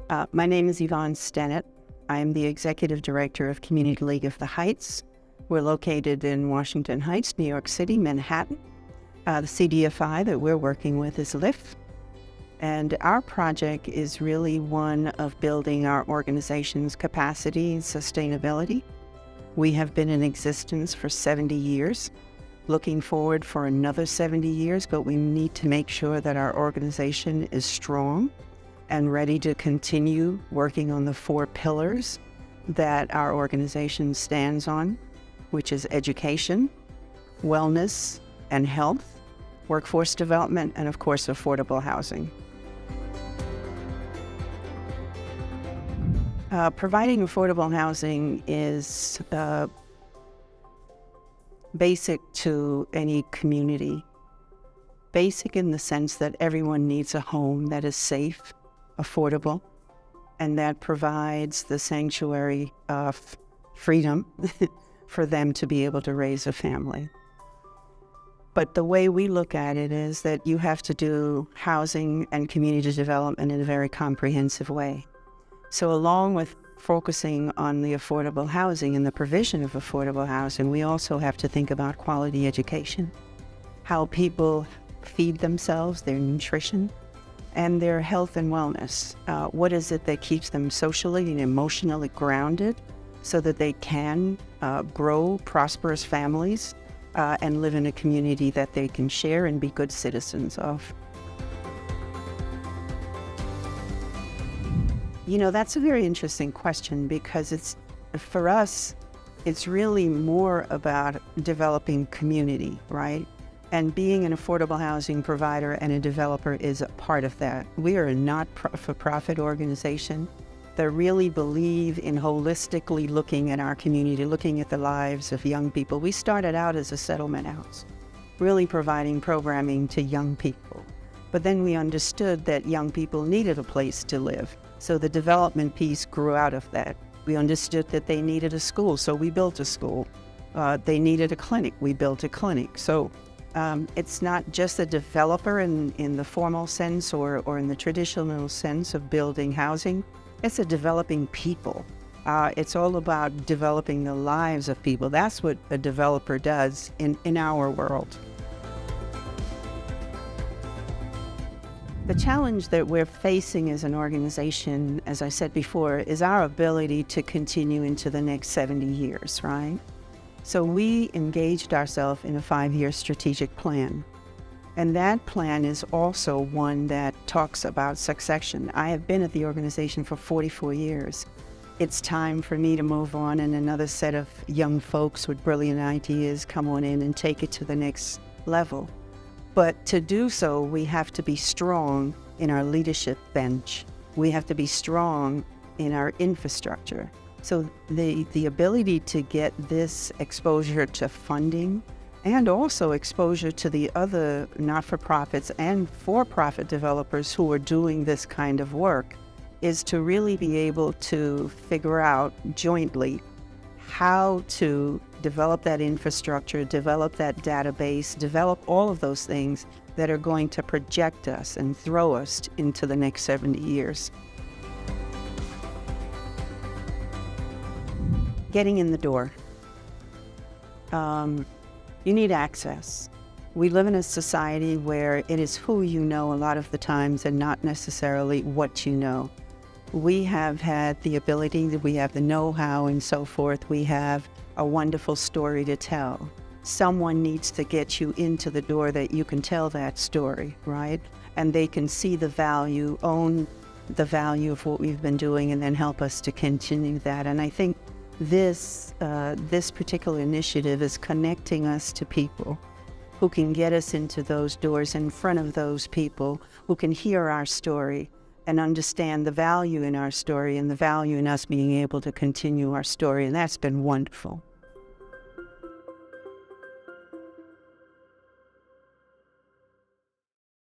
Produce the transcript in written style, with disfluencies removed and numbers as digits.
My name is Yvonne Stennett. I am the Executive Director of Community League of the Heights. We're located in Washington Heights, New York City, Manhattan. The CDFI that we're working with is LIIF. And our project is really one of building our organization's capacity and sustainability. We have been in existence for 70 years, looking forward for another 70 years, but we need to make sure that our organization is strong and ready to continue working on the 4 pillars that our organization stands on, which is education, wellness and health, workforce development, and of course, affordable housing. Providing affordable housing is basic to any community. Basic in the sense that everyone needs a home that is safe, affordable, and that provides the sanctuary of freedom for them to be able to raise a family. But the way we look at it is that you have to do housing and community development in a very comprehensive way. So along with focusing on the affordable housing and the provision of affordable housing, we also have to think about quality education, how people feed themselves, their nutrition, and their health and wellness. What is it that keeps them socially and emotionally grounded so that they can grow prosperous families and live in a community that they can share and be good citizens of. You know, that's a very interesting question because for us, it's really more about developing community, right? And being an affordable housing provider and a developer is a part of that. We are a not-for-profit organization that really believe in holistically looking at our community, looking at the lives of young people. We started out as a settlement house, really providing programming to young people. But then we understood that young people needed a place to live. So the development piece grew out of that. We understood that they needed a school, so we built a school. They needed a clinic, we built a clinic. So it's not just a developer in the formal sense or in the traditional sense of building housing. It's a developing people. It's all about developing the lives of people. That's what a developer does in our world. The challenge that we're facing as an organization, as I said before, is our ability to continue into the next 70 years, right? So we engaged ourselves in a 5-year strategic plan. And that plan is also one that talks about succession. I have been at the organization for 44 years. It's time for me to move on and another set of young folks with brilliant ideas come on in and take it to the next level. But to do so, we have to be strong in our leadership bench. We have to be strong in our infrastructure. So the ability to get this exposure to funding and also exposure to the other not-for-profits and for-profit developers who are doing this kind of work is to really be able to figure out jointly how to develop that infrastructure, develop that database, develop all of those things that are going to project us and throw us into the next 70 years. Getting in the door. You need access. We live in a society where it is who you know a lot of the times and not necessarily what you know. We have had the ability, we have the know-how and so forth. We have a wonderful story to tell. Someone needs to get you into the door that you can tell that story, right? And they can see the value, own the value of what we've been doing, and then help us to continue that. And I think this particular initiative is connecting us to people who can get us into those doors in front of those people who can hear our story and understand the value in our story and the value in us being able to continue our story. And that's been wonderful.